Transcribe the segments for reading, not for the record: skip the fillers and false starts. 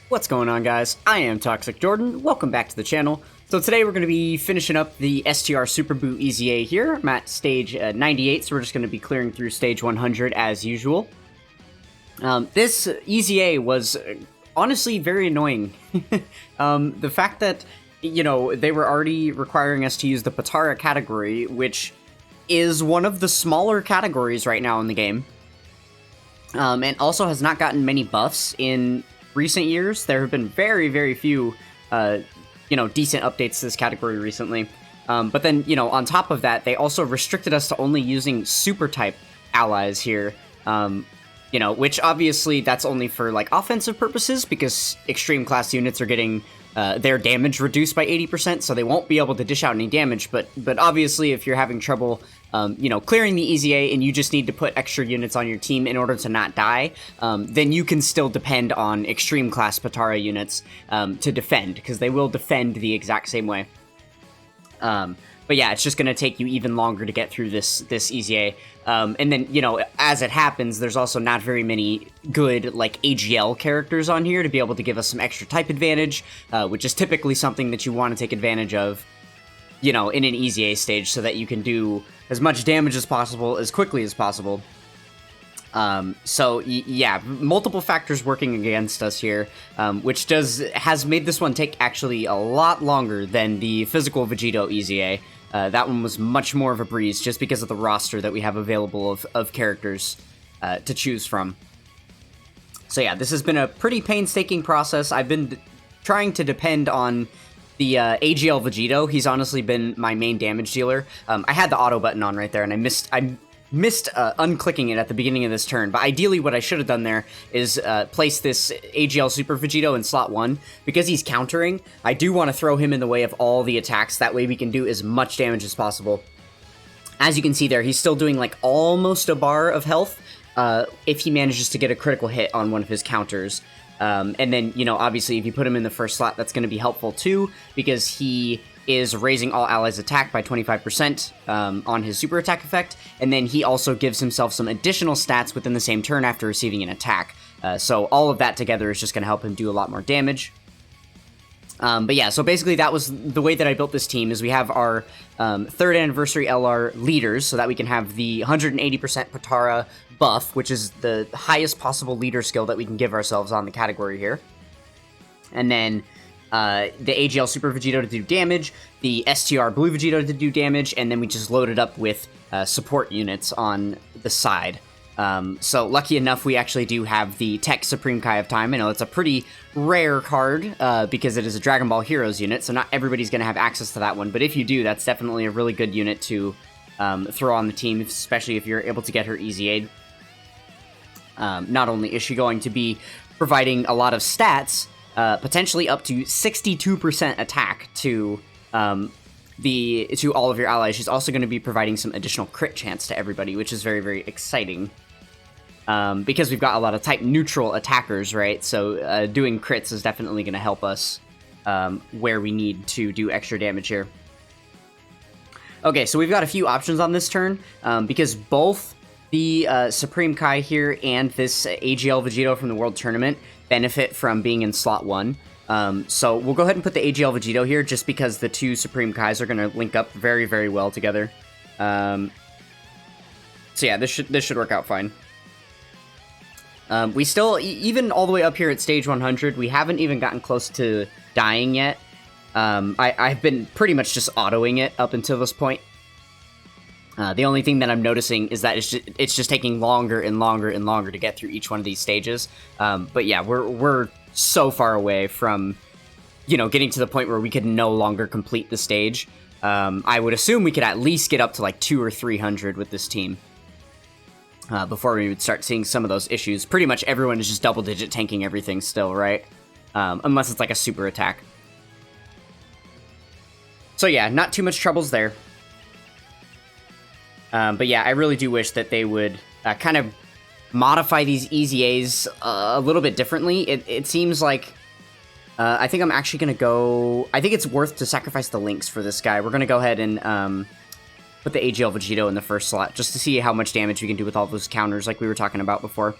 What's going on, guys? I am Toxic Jordan. Welcome back to the channel. So today we're going to be finishing up the STR Super BUU EZA here. I'm at stage 98, so we're just going to be clearing through stage 100 as usual. This EZA was honestly very annoying. The fact that, you know, they were already requiring us to use the Potara category, which is one of the smaller categories right now in the game. And also has not gotten many buffs in recent years. There have been very, very few, decent updates to this category recently. But then, on top of that, they also restricted us to only using super type allies here. Which obviously that's only for like offensive purposes because extreme class units are getting their damage reduced by 80%, so they won't be able to dish out any damage. But obviously, if you're having trouble, clearing the EZA and you just need to put extra units on your team in order to not die, then you can still depend on extreme class Potara units to defend, because they will defend the exact same way. But yeah, it's just going to take you even longer to get through this EZA. And then, as it happens, there's also not very many good, like, AGL characters on here to be able to give us some extra type advantage, which is typically something that you want to take advantage of, in an EZA stage so that you can do as much damage as possible, as quickly as possible. Yeah, multiple factors working against us here, which has made this one take actually a lot longer than the physical Vegito EZA. That one was much more of a breeze just because of the roster that we have available of characters to choose from. So yeah, this has been a pretty painstaking process. I've been trying to depend on the AGL Vegito. He's honestly been my main damage dealer. I had the auto button on right there, and I missed unclicking it at the beginning of this turn, but ideally what I should have done there is place this AGL Super Vegito in slot 1. Because he's countering, I do want to throw him in the way of all the attacks, that way we can do as much damage as possible. As you can see there, he's still doing like almost a bar of health if he manages to get a critical hit on one of his counters. And then, obviously if you put him in the first slot, that's going to be helpful too, because he is raising all allies' attack by 25% on his super attack effect, and then he also gives himself some additional stats within the same turn after receiving an attack. So all of that together is just going to help him do a lot more damage. But yeah, so basically that was the way that I built this team, is we have our 3rd anniversary LR leaders, so that we can have the 180% Potara buff, which is the highest possible leader skill that we can give ourselves on the category here. And then the AGL Super Vegito to do damage, the STR Blue Vegito to do damage, and then we just load it up with support units on the side. So lucky enough, we actually do have the Tech Supreme Kai of Time. I know it's a pretty rare card because it is a Dragon Ball Heroes unit, so not everybody's going to have access to that one. But if you do, that's definitely a really good unit to throw on the team, especially if you're able to get her EZA'd. Not only is she going to be providing a lot of stats, potentially up to 62% attack to all of your allies, she's also going to be providing some additional crit chance to everybody, which is very, very exciting. Because we've got a lot of type neutral attackers, right? So doing crits is definitely going to help us where we need to do extra damage here. Okay, so we've got a few options on this turn, because both the Supreme Kai here and this AGL Vegito from the World Tournament benefit from being in slot 1. So we'll go ahead and put the AGL Vegito here, just because the two Supreme Kais are going to link up very, very well together. So yeah, this should work out fine. We still, even all the way up here at stage 100, we haven't even gotten close to dying yet. I've been pretty much just autoing it up until this point. The only thing that I'm noticing is that it's just taking longer and longer and longer to get through each one of these stages. But yeah, we're so far away from, getting to the point where we could no longer complete the stage. I would assume we could at least get up to like 200 or 300 with this team before we would start seeing some of those issues. Pretty much everyone is just double-digit tanking everything still, right? Unless it's like a super attack. So yeah, not too much troubles there. But yeah, I really do wish that they would kind of modify these EZAs a little bit differently. It seems like I think I'm actually going to go... I think it's worth to sacrifice the links for this guy. We're going to go ahead and put the AGL Vegito in the first slot, just to see how much damage we can do with all those counters like we were talking about before.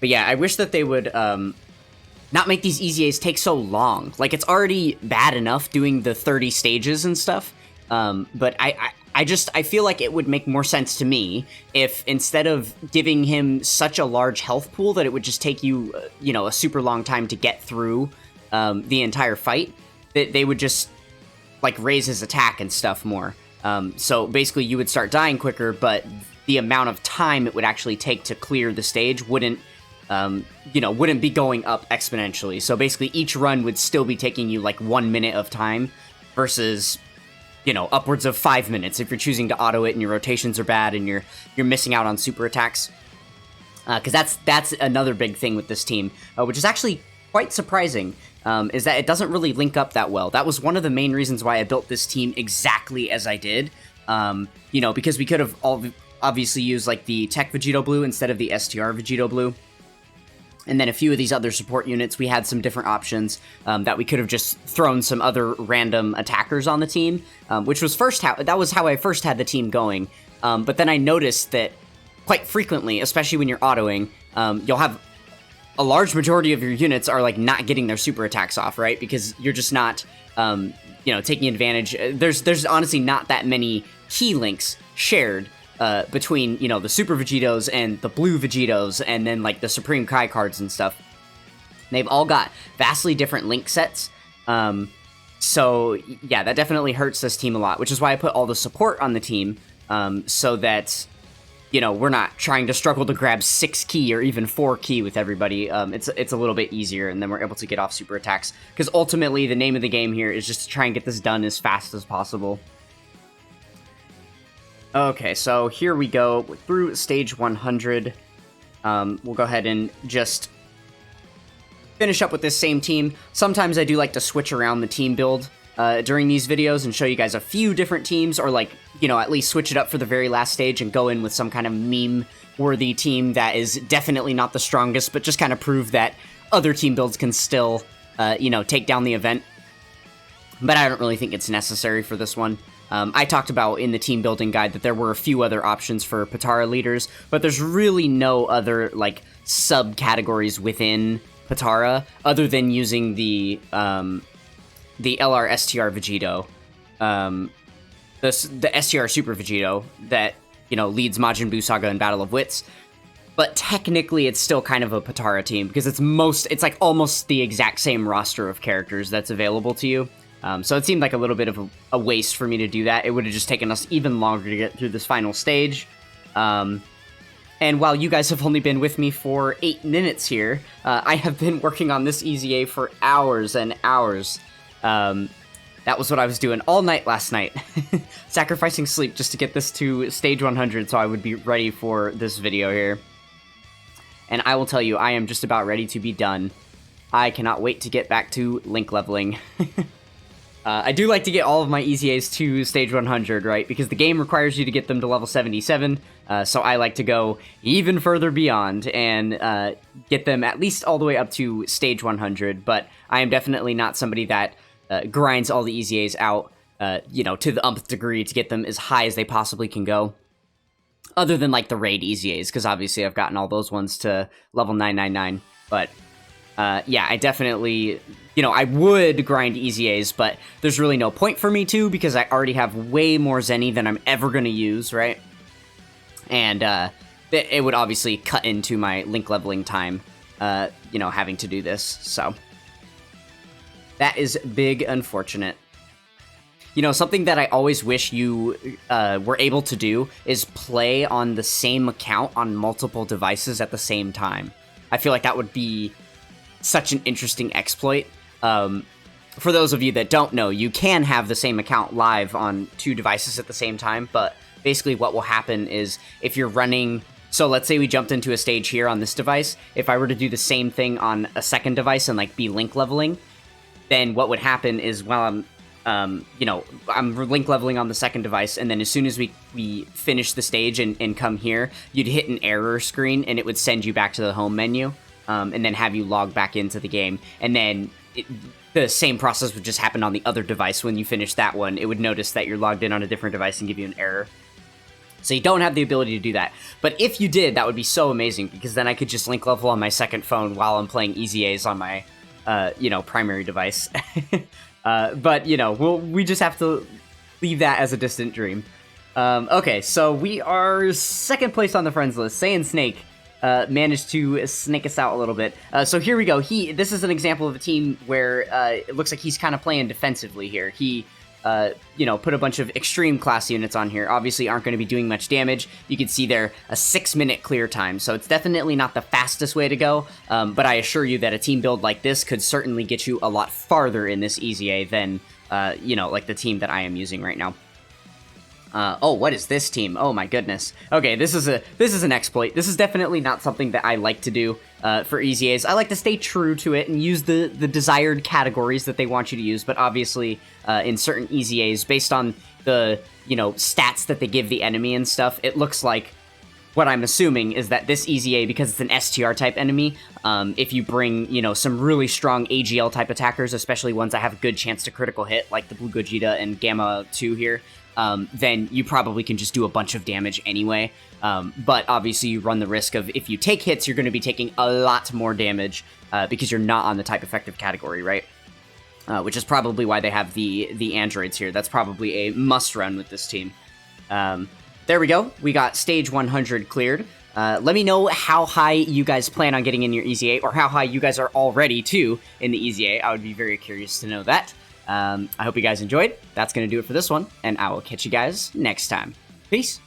But yeah, I wish that they would not make these EZAs take so long. Like, it's already bad enough doing the 30 stages and stuff, but I feel like it would make more sense to me if instead of giving him such a large health pool that it would just take you, you know, a super long time to get through the entire fight, that they would just, like, raise his attack and stuff more. So basically you would start dying quicker, but the amount of time it would actually take to clear the stage wouldn't, you know, wouldn't be going up exponentially. So basically each run would still be taking you like 1 minute of time versus, you know, upwards of 5 minutes if you're choosing to auto it and your rotations are bad and you're missing out on super attacks. Because that's another big thing with this team, which is actually quite surprising, is that it doesn't really link up that well. That was one of the main reasons why I built this team exactly as I did. You know, because we could have obviously used like the Tech Vegito Blue instead of the STR Vegito Blue. And then a few of these other support units, we had some different options that we could have just thrown some other random attackers on the team, which was that was how I first had the team going. But then I noticed that quite frequently, especially when you're autoing, you'll have a large majority of your units are like not getting their super attacks off, right? Because you're just not, you know, taking advantage. There's honestly not that many key links shared between, you know, the Super Vegetos and the Blue Vegetos, and then, like, the Supreme Kai cards and stuff. They've all got vastly different link sets, so, yeah, that definitely hurts this team a lot, which is why I put all the support on the team, so that, you know, we're not trying to struggle to grab 6 key or even 4 key with everybody. It's a little bit easier, and then we're able to get off super attacks, because ultimately the name of the game here is just to try and get this done as fast as possible. Okay, so here we go through stage 100. We'll go ahead and just finish up with this same team. Sometimes I do like to switch around the team build during these videos and show you guys a few different teams, or, like, you know, at least switch it up for the very last stage and go in with some kind of meme-worthy team that is definitely not the strongest, but just kind of prove that other team builds can still, you know, take down the event. But I don't really think it's necessary for this one. I talked about in the team building guide that there were a few other options for Potara leaders, but there's really no other, like, subcategories within Potara other than using the LR STR Vegito, the STR Super Vegito that, you know, leads Majin Buu Saga and Battle of Wits. But technically, it's still kind of a Potara team because it's like almost the exact same roster of characters that's available to you. So it seemed like a little bit of a waste for me to do that. It would have just taken us even longer to get through this final stage. And while you guys have only been with me for 8 minutes here, I have been working on this EZA for hours and hours. That was what I was doing all night last night. Sacrificing sleep just to get this to stage 100 so I would be ready for this video here. And I will tell you, I am just about ready to be done. I cannot wait to get back to link leveling. I do like to get all of my EZAs to stage 100, right? Because the game requires you to get them to level 77, so I like to go even further beyond and get them at least all the way up to stage 100, but I am definitely not somebody that grinds all the EZAs out, you know, to the umpth degree to get them as high as they possibly can go. Other than, like, the raid EZAs, because obviously I've gotten all those ones to level 999, but yeah, I definitely, you know, I would grind EZAs, but there's really no point for me to, because I already have way more Zenny than I'm ever going to use, right? And it would obviously cut into my link leveling time, you know, having to do this, so that is big unfortunate. You know, something that I always wish you were able to do is play on the same account on multiple devices at the same time. I feel like that would be such an interesting exploit. For those of you that don't know, you can have the same account live on 2 devices at the same time, but basically what will happen is if you're running... So let's say we jumped into a stage here on this device. If I were to do the same thing on a second device and, like, be link leveling, then what would happen is while I'm, you know, I'm link leveling on the second device, and then as soon as we finish the stage and come here, you'd hit an error screen, and it would send you back to the home menu. And then have you log back into the game. And then the same process would just happen on the other device when you finish that one. It would notice that you're logged in on a different device and give you an error. So you don't have the ability to do that. But if you did, that would be so amazing, because then I could just link level on my second phone while I'm playing Easy A's on my, primary device. But, we just have to leave that as a distant dream. Okay, so we are second place on the friends list. Saiyan Snake managed to snake us out a little bit. So here we go. This is an example of a team where it looks like he's kind of playing defensively here. He put a bunch of extreme class units on here. Obviously aren't going to be doing much damage. You can see there a 6-minute clear time, so it's definitely not the fastest way to go, but I assure you that a team build like this could certainly get you a lot farther in this EZA than, like the team that I am using right now. What is this team? Oh my goodness. Okay, this is an exploit. This is definitely not something that I like to do for EZAs. I like to stay true to it and use the desired categories that they want you to use, but obviously in certain EZAs, based on the, stats that they give the enemy and stuff, it looks like what I'm assuming is that this EZA, because it's an STR type enemy, if you bring, some really strong AGL type attackers, especially ones that have a good chance to critical hit, like the Blue Gogeta and Gamma 2 here, then you probably can just do a bunch of damage anyway. But obviously you run the risk of, if you take hits, you're going to be taking a lot more damage because you're not on the type effective category, right? Which is probably why they have the androids here. That's probably a must run with this team. There we go. We got stage 100 cleared. Let me know how high you guys plan on getting in your EZA, or how high you guys are already, too, in the EZA. I would be very curious to know that. I hope you guys enjoyed. That's going to do it for this one, and I will catch you guys next time. Peace.